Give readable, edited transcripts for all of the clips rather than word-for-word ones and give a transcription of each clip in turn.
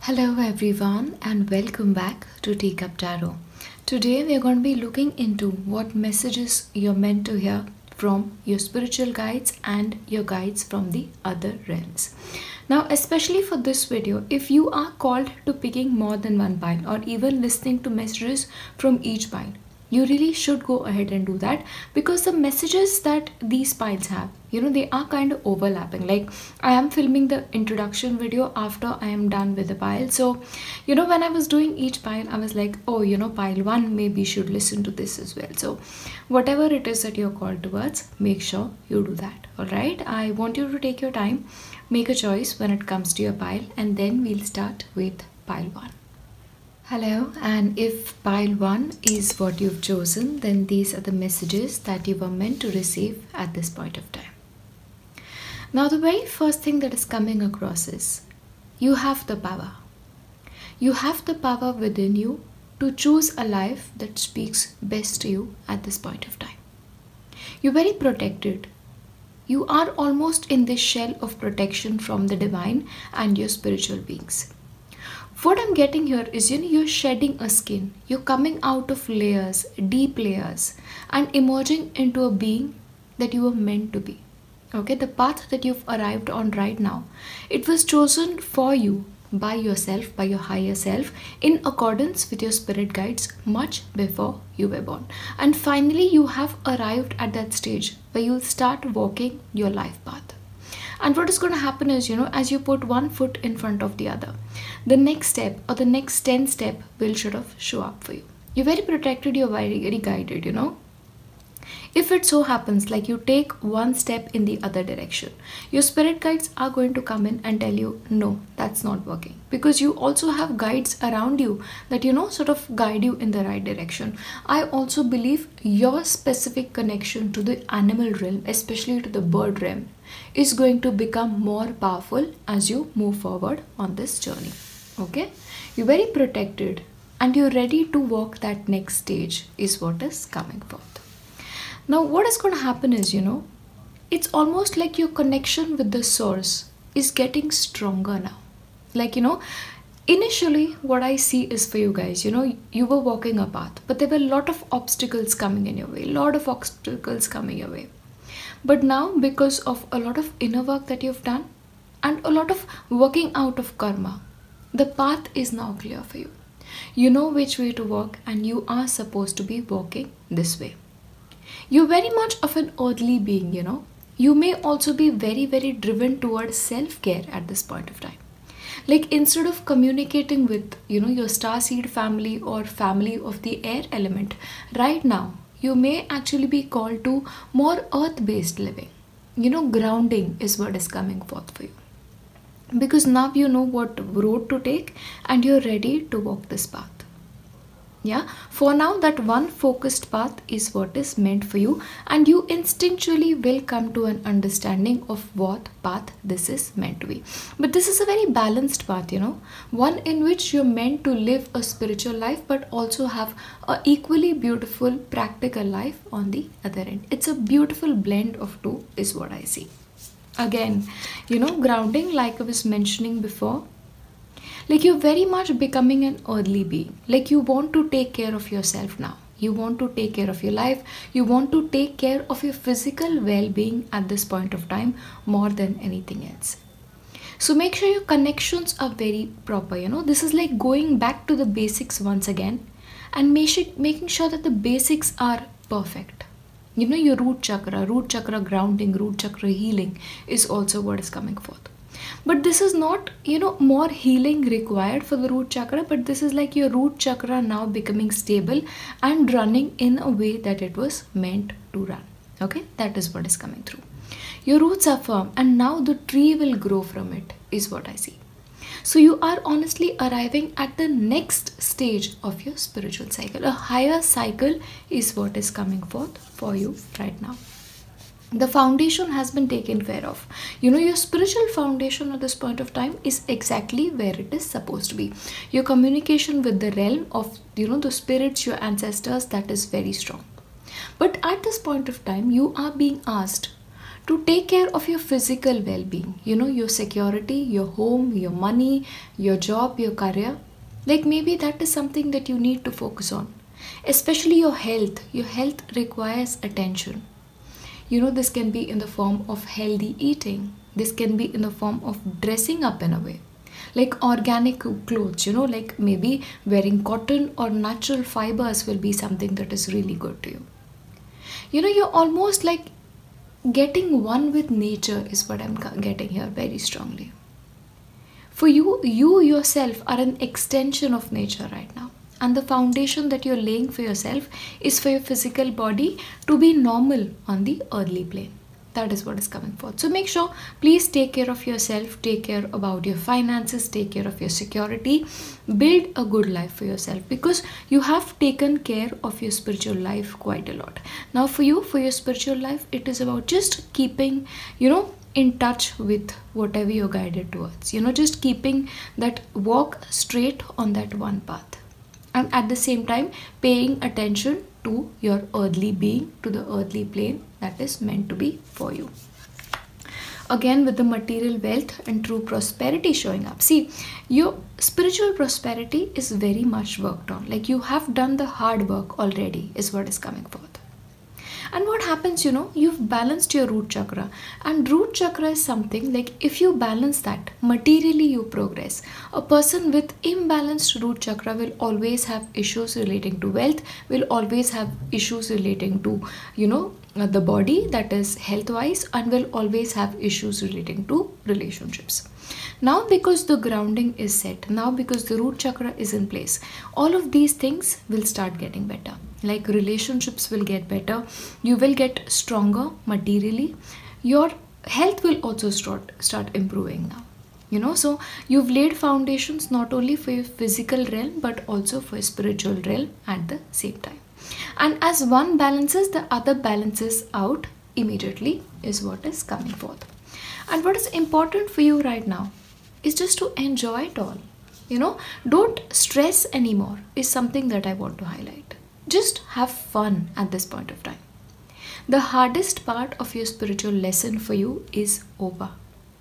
Hello everyone and welcome back to Teacup Tarot. Today we are going to be looking into what messages you're meant to hear from your spiritual guides and your guides from the other realms. Now, especially for this video, if you are called to picking more than one pile or even listening to messages from each pile, you really should go ahead and do that, because the messages that these piles have, they are kind of overlapping. Like, I am filming the introduction video after I am done with the pile. So, when I was doing each pile, I was like, oh, pile 1, maybe you should listen to this as well. So, whatever it is that you're called towards, make sure you do that. Alright, I want you to take your time, make a choice when it comes to your pile, and then we'll start with pile 1. Hello, and if pile 1 is what you've chosen, then these are the messages that you were meant to receive at this point of time. Now, the very first thing that is coming across is you have the power. You have the power within you to choose a life that speaks best to you at this point of time. You're very protected. You are almost in this shell of protection from the divine and your spiritual beings. What I'm getting here is, you're shedding a skin. You're coming out of layers, deep layers, and emerging into a being that you were meant to be. Okay, the path that you've arrived on right now, it was chosen for you by yourself, by your higher self, in accordance with your spirit guides much before you were born. And finally, you have arrived at that stage where you'll start walking your life path. And what is going to happen is, as you put one foot in front of the other, the next step or the next 10 step will sort of show up for you. You're very protected, you're very guided, If it so happens like you take one step in the other direction, your spirit guides are going to come in and tell you, no, that's not working. Because you also have guides around you that, sort of guide you in the right direction. I also believe your specific connection to the animal realm, especially to the bird realm, is going to become more powerful as you move forward on this journey. Okay? You're very protected and you're ready to walk that next stage is what is coming forth. Now, what is going to happen is, it's almost like your connection with the source is getting stronger now. Like, initially what I see is for you guys, you were walking a path, but there were a lot of obstacles coming in your way, But now, because of a lot of inner work that you've done and a lot of working out of karma, the path is now clear for you. You know which way to walk and you are supposed to be walking this way. You're very much of an earthly being, You may also be very, very driven towards self-care at this point of time. Like, instead of communicating with, your starseed family or family of the air element, right now, you may actually be called to more earth-based living. Grounding is what is coming forth for you. Because now you know what road to take and you're ready to walk this path. Yeah, for now that one focused path is what is meant for you, and you instinctually will come to an understanding of what path this is meant to be. But this is a very balanced path, one in which you're meant to live a spiritual life but also have a equally beautiful practical life on the other end. It's a beautiful blend of two is what I see. Again, grounding, like I was mentioning before, like, you're very much becoming an earthly being. Like, you want to take care of yourself now. You want to take care of your life. You want to take care of your physical well-being at this point of time more than anything else. So make sure your connections are very proper. This is like going back to the basics once again and making sure that the basics are perfect. Your root chakra grounding, root chakra healing is also what is coming forth. But this is not, more healing required for the root chakra, but this is like your root chakra now becoming stable and running in a way that it was meant to run. Okay, that is what is coming through. Your roots are firm and now the tree will grow from it is what I see. So you are honestly arriving at the next stage of your spiritual cycle. A higher cycle is what is coming forth for you right now. The foundation has been taken care of. Your spiritual foundation at this point of time is exactly where it is supposed to be. Your communication with the realm of, the spirits, your ancestors, that is very strong. But at this point of time, you are being asked to take care of your physical well-being, your security, your home, your money, your job, your career. Like maybe that is something that you need to focus on, especially your health. Your health requires attention. This can be in the form of healthy eating. This can be in the form of dressing up in a way, like organic clothes, like maybe wearing cotton or natural fibers will be something that is really good to you. You're almost like getting one with nature is what I'm getting here very strongly. For you yourself are an extension of nature right now. And the foundation that you're laying for yourself is for your physical body to be normal on the earthly plane. That is what is coming forth. So make sure, please take care of yourself, take care about your finances, take care of your security, build a good life for yourself, because you have taken care of your spiritual life quite a lot. Now for your spiritual life, it is about just keeping, in touch with whatever you're guided towards, just keeping that walk straight on that one path. And at the same time, paying attention to your earthly being, to the earthly plane that is meant to be for you. Again, with the material wealth and true prosperity showing up. See, your spiritual prosperity is very much worked on. Like you have done the hard work already is what is coming forth. And what happens, you've balanced your root chakra. And root chakra is something like if you balance that, materially you progress. A person with imbalanced root chakra will always have issues relating to wealth, will always have issues relating to, the body, that is health-wise, and will always have issues relating to relationships. Now because the grounding is set, now because the root chakra is in place, all of these things will start getting better. Like relationships will get better, you will get stronger materially, your health will also start improving now. So you've laid foundations not only for your physical realm but also for your spiritual realm at the same time. And as one balances, the other balances out immediately is what is coming forth. And what is important for you right now is just to enjoy it all. Don't stress anymore is something that I want to highlight. Just have fun at this point of time. The hardest part of your spiritual lesson for you is over.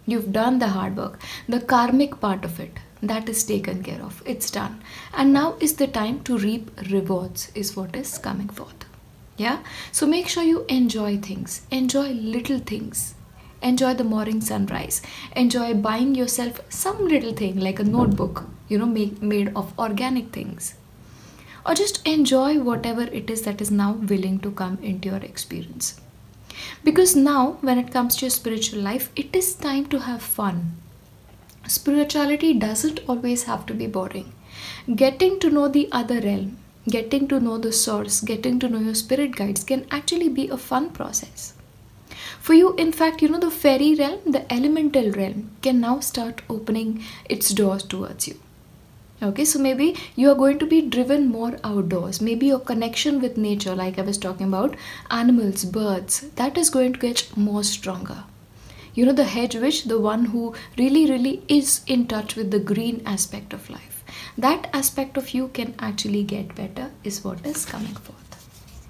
You've done the hard work. The karmic part of it, that is taken care of. It's done. And now is the time to reap rewards is what is coming forth. Yeah. So make sure you enjoy things. Enjoy little things. Enjoy the morning sunrise. Enjoy buying yourself some little thing like a notebook, made of organic things. Or just enjoy whatever it is that is now willing to come into your experience. Because now when it comes to your spiritual life, it is time to have fun. Spirituality doesn't always have to be boring. Getting to know the other realm, getting to know the source, getting to know your spirit guides can actually be a fun process. For you, in fact, the fairy realm, the elemental realm can now start opening its doors towards you. Okay, so maybe you are going to be driven more outdoors. Maybe your connection with nature, like I was talking about, animals, birds, that is going to get more stronger. The hedge witch, the one who really is in touch with the green aspect of life. That aspect of you can actually get better is what is coming forth.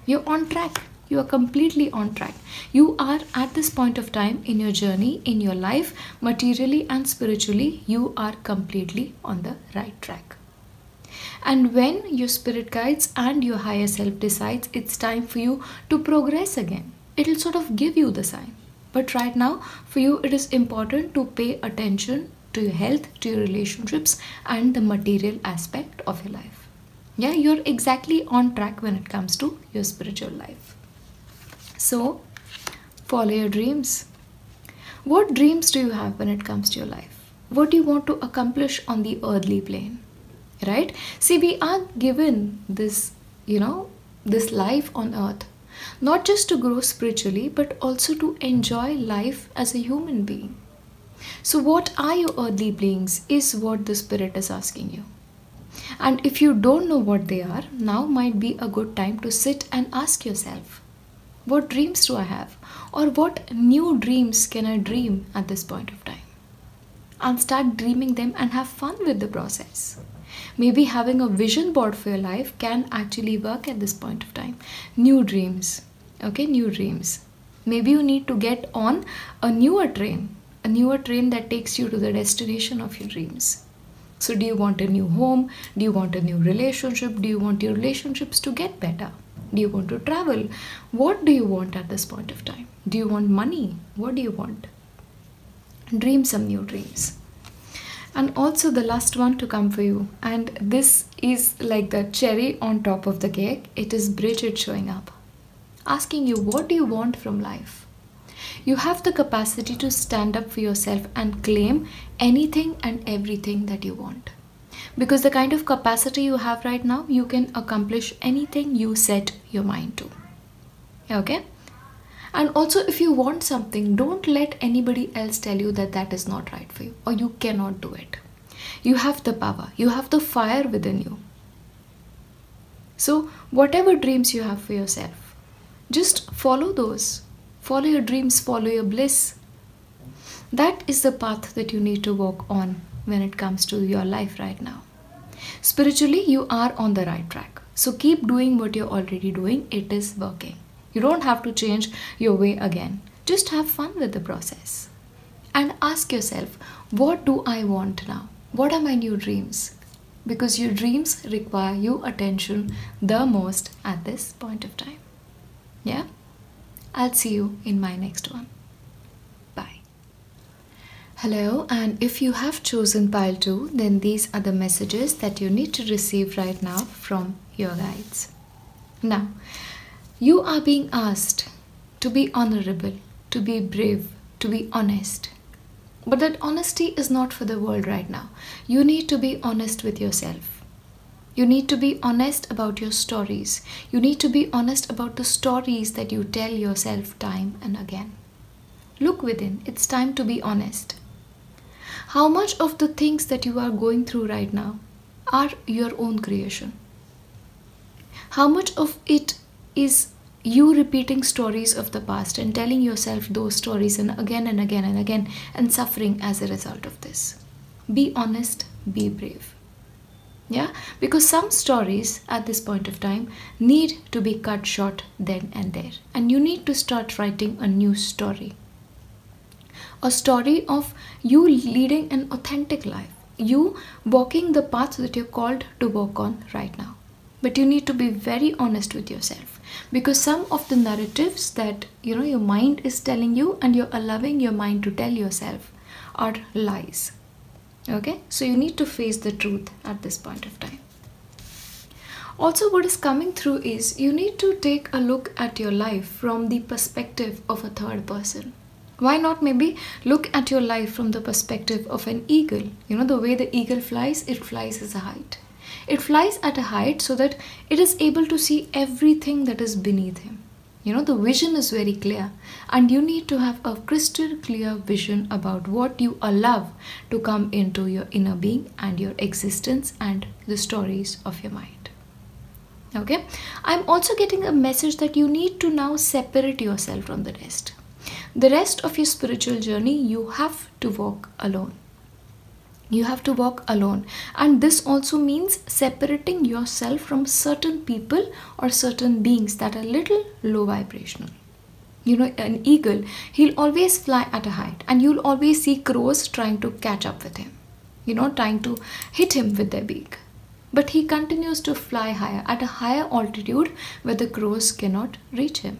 You're on track. You are completely on track. You are at this point of time in your journey, in your life, materially and spiritually, you are completely on the right track. And when your spirit guides and your higher self decides it's time for you to progress again, it'll sort of give you the sign. But right now, for you, it is important to pay attention to your health, to your relationships, and the material aspect of your life. Yeah, you're exactly on track when it comes to your spiritual life. So, follow your dreams. What dreams do you have when it comes to your life? What do you want to accomplish on the earthly plane? Right? See, we are given this, this life on earth, not just to grow spiritually, but also to enjoy life as a human being. So what are your earthly beings is what the spirit is asking you. And if you don't know what they are, now might be a good time to sit and ask yourself, what dreams do I have? Or what new dreams can I dream at this point of time? And start dreaming them and have fun with the process. Maybe having a vision board for your life can actually work at this point of time. New dreams. Okay, new dreams. Maybe you need to get on a newer train that takes you to the destination of your dreams. So do you want a new home? Do you want a new relationship? Do you want your relationships to get better? Do you want to travel? What do you want at this point of time? Do you want money? What do you want? Dream some new dreams. And also the last one to come for you. And this is like the cherry on top of the cake. It is Bridget showing up, asking you, what do you want from life? You have the capacity to stand up for yourself and claim anything and everything that you want. Because the kind of capacity you have right now, you can accomplish anything you set your mind to. Okay? And also, if you want something, don't let anybody else tell you that that is not right for you or you cannot do it. You have the power. You have the fire within you. So, whatever dreams you have for yourself, just follow those. Follow your dreams, follow your bliss. That is the path that you need to walk on when it comes to your life right now. Spiritually, you are on the right track. So keep doing what you're already doing. It is working. You don't have to change your way again. Just have fun with the process. And ask yourself, what do I want now? What are my new dreams? Because your dreams require your attention the most at this point of time. Yeah? I'll see you in my next one. Bye. Hello, and if you have chosen pile 2, then these are the messages that you need to receive right now from your guides. Now, you are being asked to be honorable, to be brave, to be honest. But that honesty is not for the world right now. You need to be honest with yourself. You need to be honest about your stories. You need to be honest about the stories that you tell yourself time and again. Look within. It's time to be honest. How much of the things that you are going through right now are your own creation? How much of it is you repeating stories of the past and telling yourself those stories and again and again and again and suffering as a result of this? Be honest, be brave. Yeah, because some stories at this point of time need to be cut short then and there. And you need to start writing a new story. A story of you leading an authentic life. You walking the path that you're called to walk on right now. But you need to be very honest with yourself. Because some of the narratives that your mind is telling you and you're allowing your mind to tell yourself are lies. Okay, so you need to face the truth at this point of time. Also, what is coming through is you need to take a look at your life from the perspective of a third person. Why not maybe look at your life from the perspective of an eagle? The way the eagle flies, it flies as a height. It flies at a height so that it is able to see everything that is beneath him. The vision is very clear, and you need to have a crystal clear vision about what you allow to come into your inner being and your existence and the stories of your mind. Okay, I'm also getting a message that you need to now separate yourself from the rest. The rest of your spiritual journey, you have to walk alone. You have to walk alone, and this also means separating yourself from certain people or certain beings that are little low vibrational. An eagle, he'll always fly at a height, and you'll always see crows trying to catch up with him, trying to hit him with their beak. But he continues to fly higher at a higher altitude where the crows cannot reach him.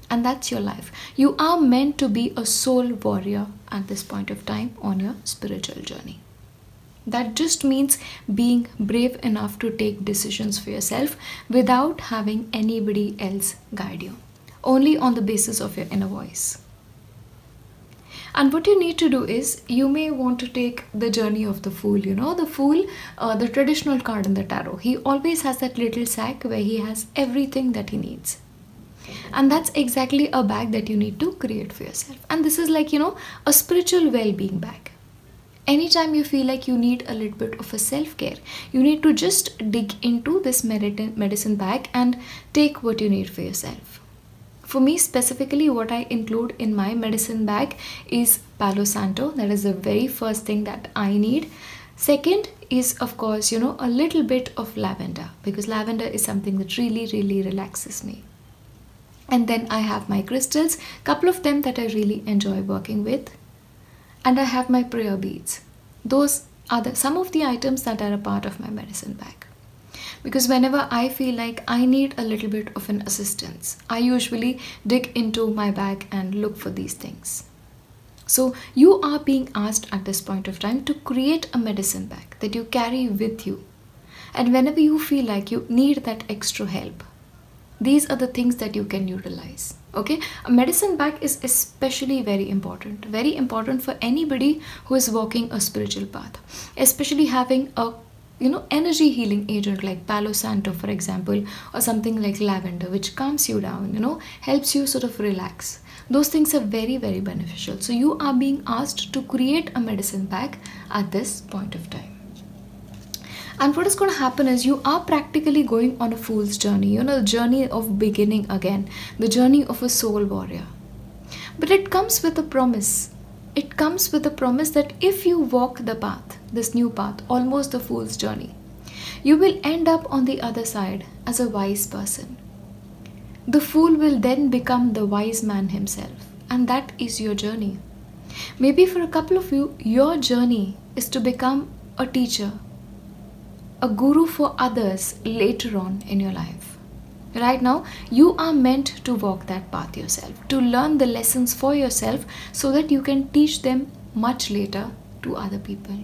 And that's your life. You are meant to be a soul warrior at this point of time on your spiritual journey. That just means being brave enough to take decisions for yourself without having anybody else guide you. Only on the basis of your inner voice. And what you need to do is, you may want to take the journey of the Fool. The Fool, the traditional card in the tarot. He always has that little sack where he has everything that he needs. And that's exactly a bag that you need to create for yourself. And this is like, a spiritual well-being bag. Anytime you feel like you need a little bit of a self-care, you need to just dig into this medicine bag and take what you need for yourself. For me specifically, what I include in my medicine bag is Palo Santo. That is the very first thing that I need. Second is, of course, a little bit of lavender, because lavender is something that really, really relaxes me. And then I have my crystals, couple of them that I really enjoy working with. And I have my prayer beads. Those are some of the items that are a part of my medicine bag. Because whenever I feel like I need a little bit of an assistance, I usually dig into my bag and look for these things. So you are being asked at this point of time to create a medicine bag that you carry with you. And whenever you feel like you need that extra help, these are the things that you can utilize. Okay, a medicine bag is especially very important for anybody who is walking a spiritual path, especially having a energy healing agent like Palo Santo, for example, or something like lavender, which calms you down, helps you sort of relax. Those things are very, very beneficial. So you are being asked to create a medicine bag at this point of time. And what is going to happen is you are practically going on a fool's journey, the journey of beginning again, the journey of a soul warrior. But it comes with a promise. It comes with a promise that if you walk the path, this new path, almost the fool's journey, you will end up on the other side as a wise person. The fool will then become the wise man himself, and that is your journey. Maybe for a couple of you, your journey is to become a teacher, a guru for others later on in your life. Right now, you are meant to walk that path yourself, to learn the lessons for yourself so that you can teach them much later to other people.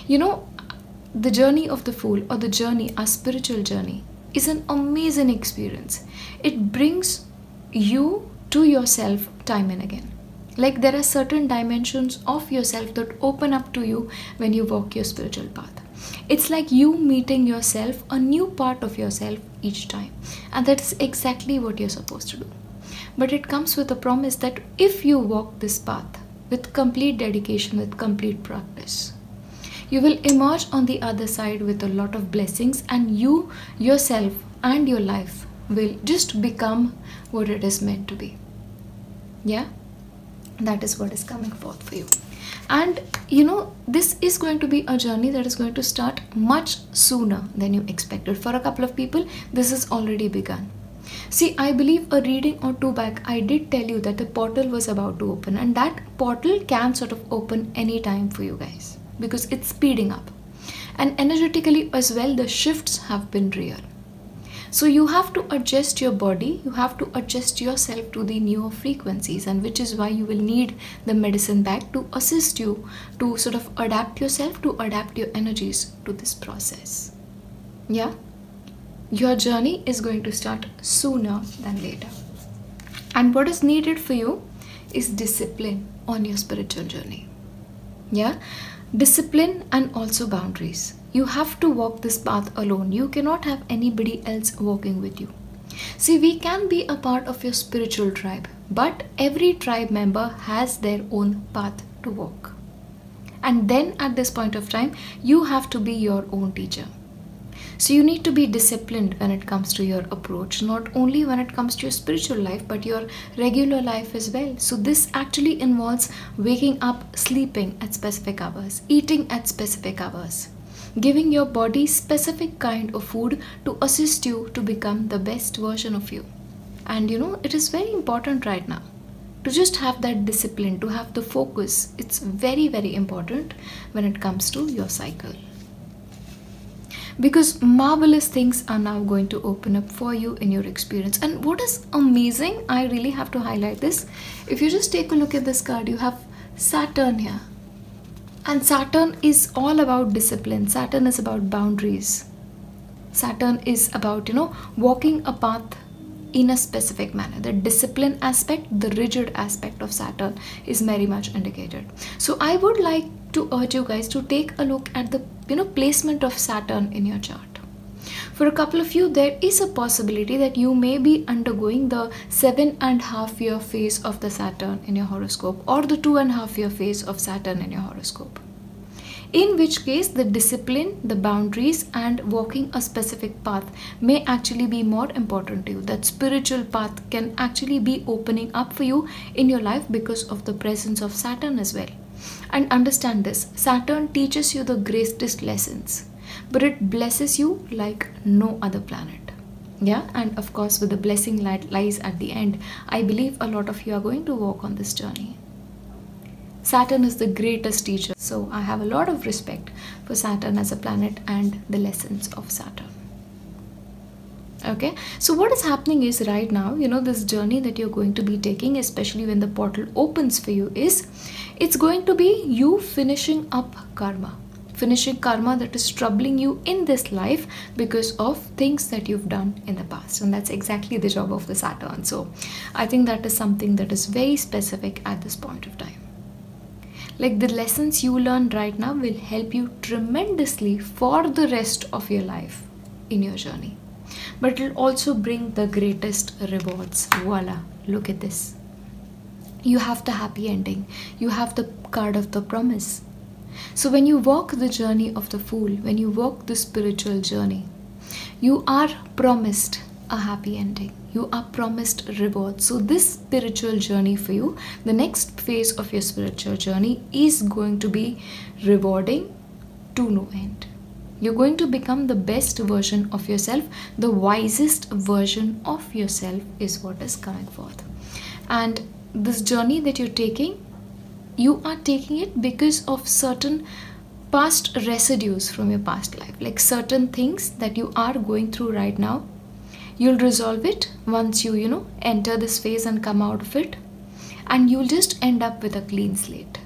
The journey of the fool, or the journey, our spiritual journey, is an amazing experience. It brings you to yourself time and again. Like there are certain dimensions of yourself that open up to you when you walk your spiritual path. It's like you meeting yourself, a new part of yourself each time. And that's exactly what you're supposed to do. But it comes with a promise that if you walk this path with complete dedication, with complete practice, you will emerge on the other side with a lot of blessings, and you, yourself, and your life will just become what it is meant to be. Yeah? That is what is coming forth for you. And this is going to be a journey that is going to start much sooner than you expected. For a couple of people, this has already begun. See, I believe a reading or two back, I did tell you that the portal was about to open, and that portal can sort of open anytime for you guys because it's speeding up. And energetically as well, the shifts have been real. So you have to adjust your body, you have to adjust yourself to the newer frequencies, and which is why you will need the medicine bag to assist you to sort of adapt yourself, to adapt your energies to this process. Yeah? Your journey is going to start sooner than later. And what is needed for you is discipline on your spiritual journey. Yeah? Discipline and also boundaries. You have to walk this path alone. You cannot have anybody else walking with you. See, we can be a part of your spiritual tribe, but every tribe member has their own path to walk. And then at this point of time, you have to be your own teacher. So you need to be disciplined when it comes to your approach, not only when it comes to your spiritual life, but your regular life as well. So this actually involves waking up, sleeping at specific hours, eating at specific hours, giving your body specific kind of food to assist you to become the best version of you. And it is very important right now to just have that discipline, to have the focus. It's very, very important when it comes to your cycle. Because marvelous things are now going to open up for you in your experience. And what is amazing, I really have to highlight this. If you just take a look at this card, you have Saturn here. And Saturn is all about discipline. Saturn is about boundaries. Saturn is about, walking a path in a specific manner. The discipline aspect, the rigid aspect of Saturn is very much indicated. So I would like to urge you guys to take a look at the placement of Saturn in your chart. For a couple of you, there is a possibility that you may be undergoing the 7.5 year phase of the Saturn in your horoscope, or the 2.5 year phase of Saturn in your horoscope. In which case, the discipline, the boundaries, and walking a specific path may actually be more important to you. That spiritual path can actually be opening up for you in your life because of the presence of Saturn as well. And understand this, Saturn teaches you the greatest lessons, but it blesses you like no other planet. Yeah, and of course, with the blessing lies at the end, I believe a lot of you are going to walk on this journey. Saturn is the greatest teacher, so I have a lot of respect for Saturn as a planet and the lessons of Saturn. Okay, so what is happening is right now, this journey that you're going to be taking, especially when the portal opens for you, is it's going to be you finishing up karma. Finishing karma that is troubling you in this life because of things that you've done in the past, and that's exactly the job of the Saturn. So I think that is something that is very specific at this point of time. Like, the lessons you learn right now will help you tremendously for the rest of your life in your journey, but it will also bring the greatest rewards. Voila, look at this. You have the happy ending, you have the card of the promise. So when you walk the journey of the Fool, when you walk the spiritual journey, you are promised a happy ending. You are promised reward. So this spiritual journey for you, the next phase of your spiritual journey, is going to be rewarding to no end. You're going to become the best version of yourself. The wisest version of yourself is what is coming forth. And this journey that you're taking, you are taking it because of certain past residues from your past life, like certain things that you are going through right now. You'll resolve it once you enter this phase and come out of it, and you'll just end up with a clean slate.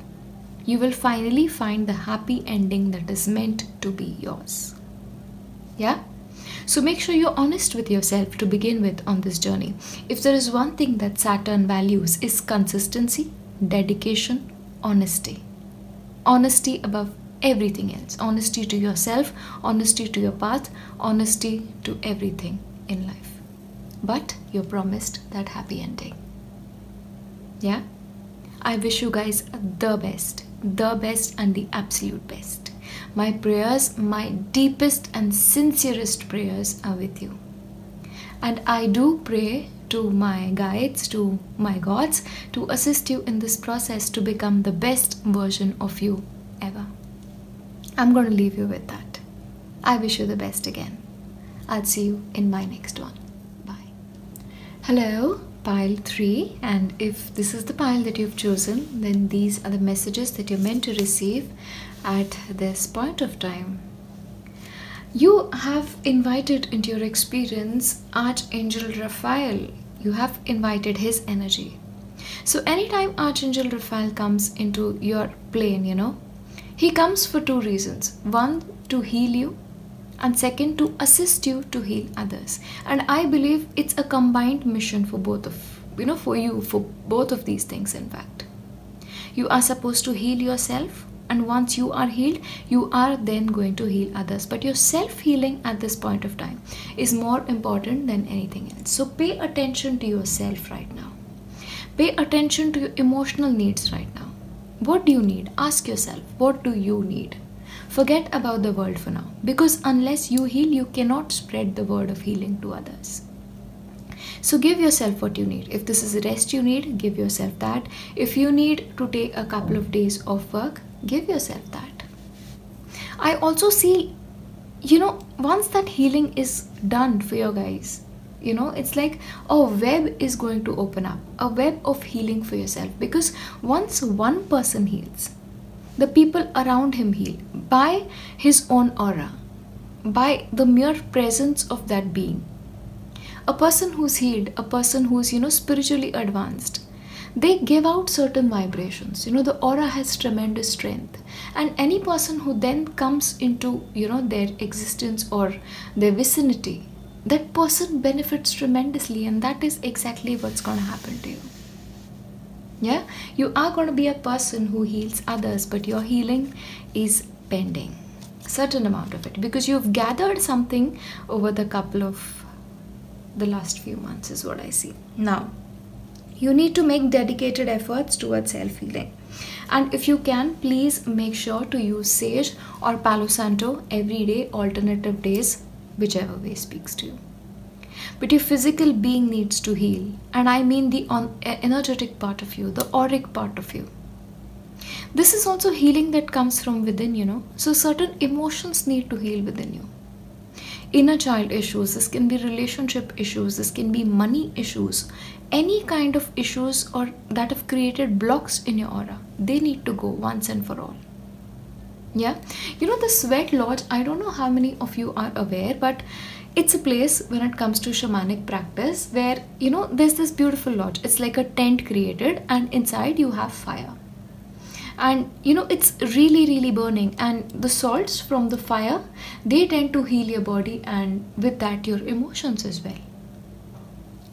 You will finally find the happy ending that is meant to be yours. Yeah? So make sure you're honest with yourself to begin with on this journey. If there is one thing that Saturn values, is consistency, dedication, honesty. Honesty above everything else. Honesty to yourself, honesty to your path, honesty to everything in life. But you're promised that happy ending. Yeah? I wish you guys the best and the absolute best. My prayers, my deepest and sincerest prayers are with you. And I do pray to my guides, to my gods, to assist you in this process to become the best version of you ever. I'm going to leave you with that. I wish you the best again. I'll see you in my next one. Bye. Hello, pile 3, and if this is the pile that you've chosen, then these are the messages that you're meant to receive at this point of time. You have invited into your experience Archangel Raphael. You have invited his energy. So anytime Archangel Raphael comes into your plane, he comes for 2 reasons. 1, to heal you, and 2, to assist you to heal others. And I believe it's a combined mission for both of, for both of these things, in fact. You are supposed to heal yourself, and once you are healed, you are then going to heal others. But your self-healing at this point of time is more important than anything else. So pay attention to yourself right now. Pay attention to your emotional needs right now. What do you need? Ask yourself, what do you need? Forget about the world for now, because unless you heal, you cannot spread the word of healing to others. So give yourself what you need. If this is a rest you need, give yourself that. If you need to take a couple of days off work, give yourself that. I also see, once that healing is done for you guys, it's like a web is going to open up, a web of healing for yourself. Because once one person heals, the people around him heal by his own aura, by the mere presence of that being. A person who's healed, a person who's, spiritually advanced, they give out certain vibrations. The aura has tremendous strength. And any person who then comes into, their existence or their vicinity, that person benefits tremendously, and that is exactly what's going to happen to you. Yeah, you are going to be a person who heals others, but your healing is pending, certain amount of it, because you've gathered something over the last few months is what I see. Now, you need to make dedicated efforts towards self-healing. And if you can, please make sure to use sage or Palo Santo every day, alternative days, whichever way speaks to you. But your physical being needs to heal. And I mean the energetic part of you, the auric part of you. This is also healing that comes from within, So certain emotions need to heal within you. inner child issues, this can be relationship issues, this can be money issues, any kind of issues or that have created blocks in your aura, they need to go once and for all. Yeah, the sweat lodge, I don't know how many of you are aware, but it's a place when it comes to shamanic practice where there's this beautiful lodge. It's like a tent created, and inside you have fire, and it's really, really burning, and the salts from the fire, they tend to heal your body, and with that your emotions as well.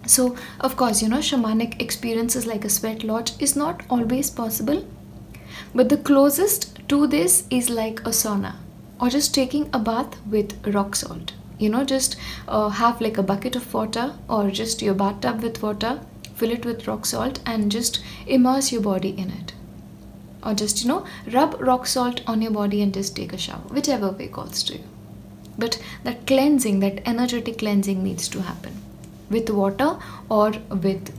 So of course, shamanic experiences like a sweat lodge is not always possible, but the closest to this is like a sauna, or just taking a bath with rock salt. Just have like a bucket of water, or just your bathtub with water, fill it with rock salt, and just immerse your body in it, or just rub rock salt on your body and just take a shower, whichever way calls to you. But that cleansing, that energetic cleansing needs to happen with water, or with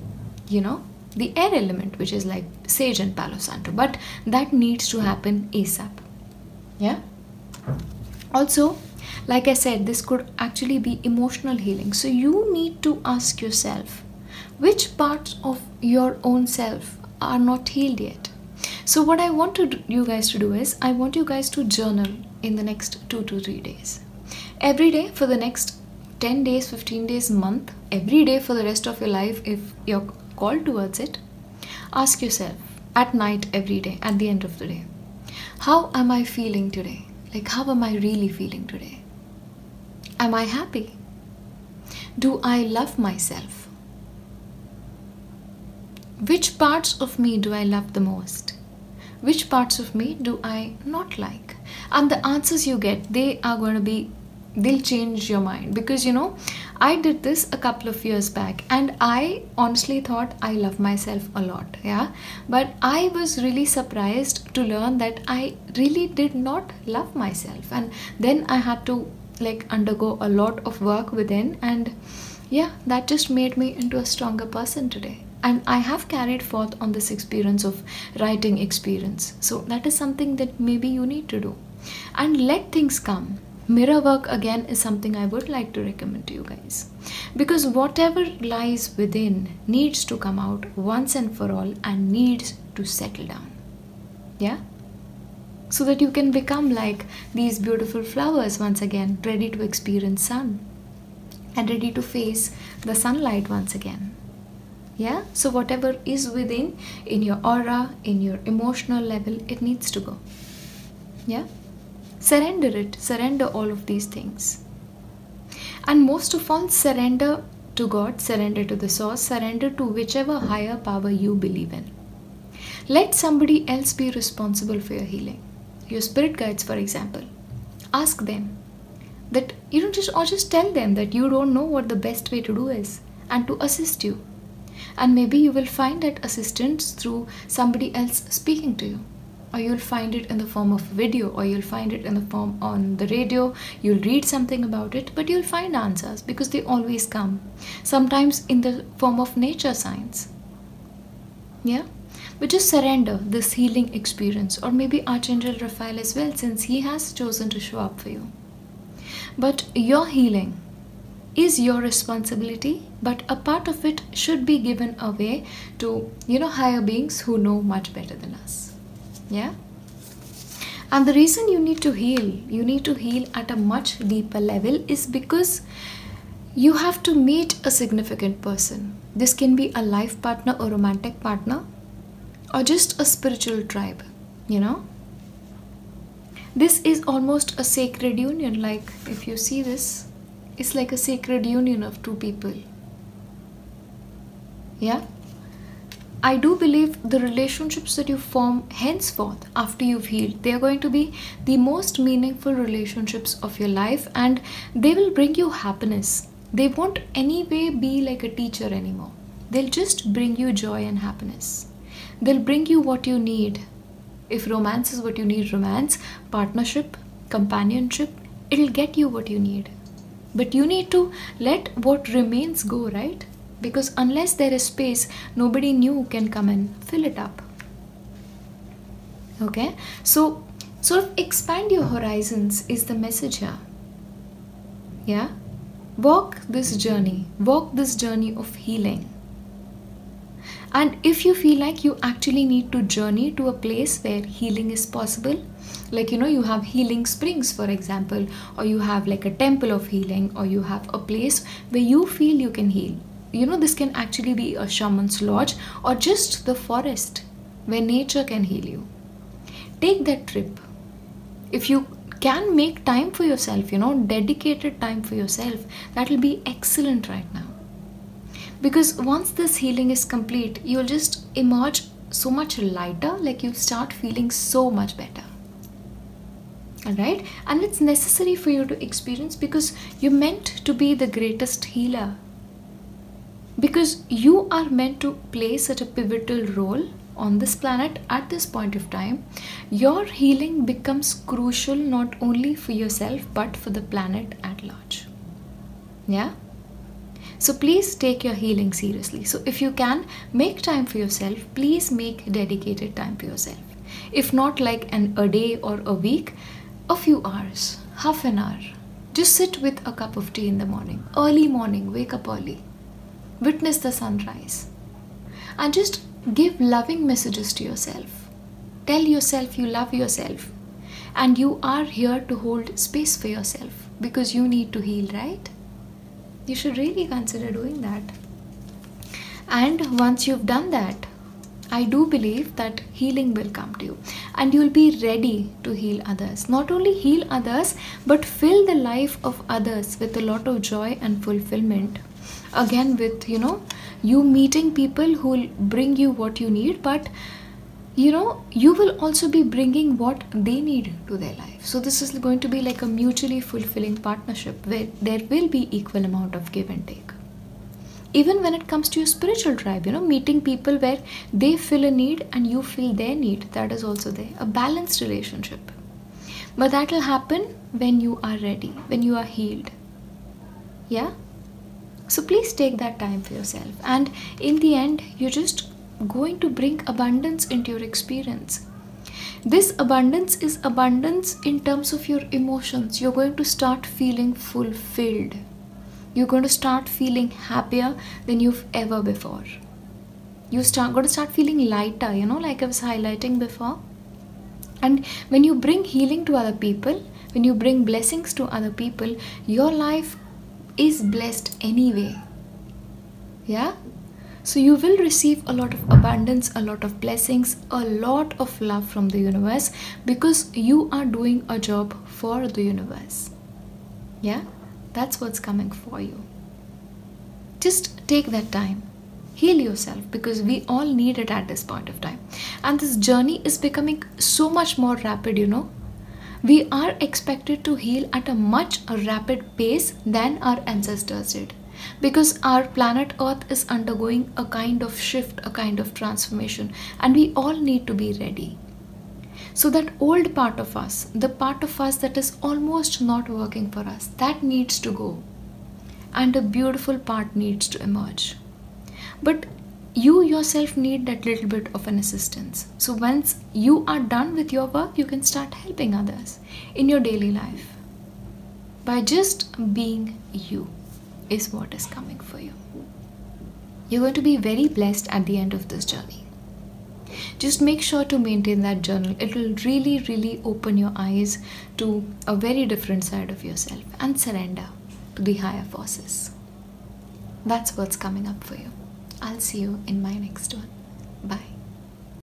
the air element, which is like sage and palo santo, but that needs to happen ASAP. Yeah, also, like I said, this could actually be emotional healing. So you need to ask yourself, which parts of your own self are not healed yet? So what I want you guys to do is, I want you guys to journal in the next 2 to 3 days. Every day for the next 10 days, 15 days, month, every day for the rest of your life, if you're called towards it, ask yourself at night, every day, at the end of the day, how am I feeling today? Like, how am I really feeling today? Am I happy? Do I love myself? Which parts of me do I love the most? Which parts of me do I not like? And the answers you get, they'll change your mind. Because I did this a couple of years back, and I honestly thought I love myself a lot, yeah, but I was really surprised to learn that I really did not love myself. And then I had to undergo a lot of work within, and yeah, that just made me into a stronger person today. And I have carried forth on this experience of writing experience. So that is something that maybe you need to do, and let things come. Mirror work again is something I would like to recommend to you guys, because whatever lies within needs to come out once and for all, and needs to settle down. Yeah, so that you can become like these beautiful flowers once again, ready to experience sun and ready to face the sunlight once again. Yeah, so whatever is within, in your aura, in your emotional level, it needs to go. Yeah, surrender it, surrender all of these things, and most of all, surrender to God, surrender to the source, surrender to whichever higher power you believe in. Let somebody else be responsible for your healing. Your spirit guides, for example, ask them that just tell them that you don't know what the best way to do is, and to assist you. And maybe you will find that assistance through somebody else speaking to you, or you'll find it in the form of video, or you'll find it in the form on the radio. You'll read something about it, but you'll find answers, because they always come, sometimes in the form of nature science. Yeah, but just surrender this healing experience, or maybe Archangel Raphael as well, since he has chosen to show up for you. But your healing is your responsibility, but a part of it should be given away to higher beings who know much better than us. Yeah, and the reason you need to heal at a much deeper level is because you have to meet a significant person. This can be a life partner, or romantic partner, or just a spiritual tribe. This is almost a sacred union. Like, if you see this, it's like a sacred union of two people. Yeah, I do believe the relationships that you form henceforth after you've healed, they are going to be the most meaningful relationships of your life, and they will bring you happiness. They won't anyway be like a teacher anymore. They'll just bring you joy and happiness. They'll bring you what you need. If romance is what you need, romance, partnership, companionship, it'll get you what you need. But you need to let what remains go, right? Because unless there is space, nobody new can come and fill it up. Okay, so sort of expand your horizons is the message here. Yeah? Walk this journey of healing. And if you feel like you actually need to journey to a place where healing is possible, like you have healing springs, for example, or you have like a temple of healing, or you have a place where you feel you can heal. This can actually be a shaman's lodge or just the forest where nature can heal you. Take that trip. If you can make time for yourself, dedicated time for yourself, that will be excellent right now. Because once this healing is complete, you'll just emerge so much lighter, like you'll start feeling so much better. Alright? And it's necessary for you to experience, because you're meant to be the greatest healer. Because you are meant to play such a pivotal role on this planet at this point of time. Your healing becomes crucial not only for yourself but for the planet at large. Yeah? So please take your healing seriously. So if you can make time for yourself, please make dedicated time for yourself. If not like a day or a week, a few hours, half an hour. Just sit with a cup of tea in the morning. Early morning, wake up early. Witness the sunrise. And just give loving messages to yourself. Tell yourself you love yourself. And you are here to hold space for yourself, because you need to heal, right? You should really consider doing that. And once you've done that, I do believe that healing will come to you, and you'll be ready to heal others. Not only heal others, but fill the life of others with a lot of joy and fulfillment. Again, with you meeting people who will bring you what you need, but you will also be bringing what they need to their life. So this is going to be like a mutually fulfilling partnership where there will be equal amount of give and take. Even when it comes to your spiritual tribe, meeting people where they fill a need and you fill their need, that is also there. A balanced relationship. But that will happen when you are ready, when you are healed. Yeah? So please take that time for yourself. And in the end, you're just going to bring abundance into your experience. This abundance is abundance in terms of your emotions. You're going to start feeling fulfilled. You're going to start feeling happier than you've ever before. You're going to start feeling lighter, like I was highlighting before. And when you bring healing to other people, when you bring blessings to other people, your life is blessed anyway. Yeah? So you will receive a lot of abundance, a lot of blessings, a lot of love from the universe, because you are doing a job for the universe. Yeah? That's what's coming for you. Just take that time. Heal yourself, because we all need it at this point of time. And this journey is becoming so much more rapid, We are expected to heal at a much rapid pace than our ancestors did. Because our planet Earth is undergoing a kind of shift, a kind of transformation, and we all need to be ready. So that old part of us, the part of us that is almost not working for us, that needs to go. And a beautiful part needs to emerge. But you yourself need that little bit of an assistance. So once you are done with your work, you can start helping others in your daily life. By just being you is what is coming for you. You're going to be very blessed at the end of this journey. Just make sure to maintain that journal. It will really, really open your eyes to a very different side of yourself, and surrender to the higher forces. That's what's coming up for you. I'll see you in my next one. Bye.